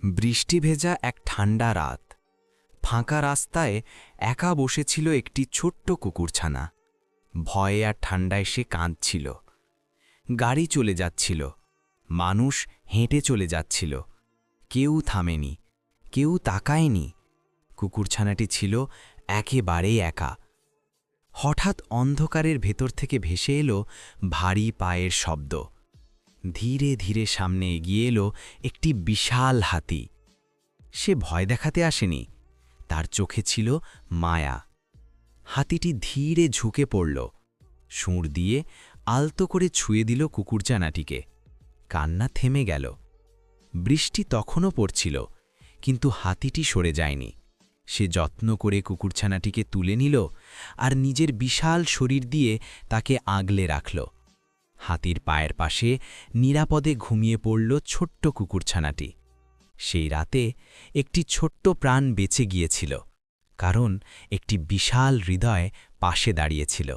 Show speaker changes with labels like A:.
A: বৃষ্টি ভেজা এক ঠান্ডা রাত। ফাঁকা রাস্তায় একা বসেছিল একটি ছোট্ট কুকুরছানা। ভয়ে আর ঠান্ডায় সে কাঁদছিল। গাড়ি চলে যাচ্ছিল, মানুষ হেঁটে চলে যাচ্ছিল, কেউ থামেনি, কেউ তাকায়নি। কুকুরছানাটি ছিল একেবারেই একা। হঠাৎ অন্ধকারের ভেতর থেকে ভেসে এলো ভারী পায়ের শব্দ। ধীরে ধীরে সামনে এগিয়ে এলো একটি বিশাল হাতি। সে ভয় দেখাতে আসেনি, তার চোখে ছিল মায়া। হাতিটি ধীরে ঝুঁকে পড়ল, সুঁড় দিয়ে আলতো করে ছুঁয়ে দিল কুকুরছানাটিকে। কান্না থেমে গেল। বৃষ্টি তখনও পড়ছিল, কিন্তু হাতিটি সরে যায়নি। সে যত্ন করে কুকুরছানাটিকে তুলে নিল আর নিজের বিশাল শরীর দিয়ে তাকে আগলে রাখল। হাতির পায়ের পাশে নিরাপদে ঘুমিয়ে পড়ল ছোট্ট কুকুরছানাটি। সেই রাতে একটি ছোট্ট প্রাণ বেঁচে গিয়েছিল, কারণ একটি বিশাল হৃদয় পাশে দাঁড়িয়েছিল।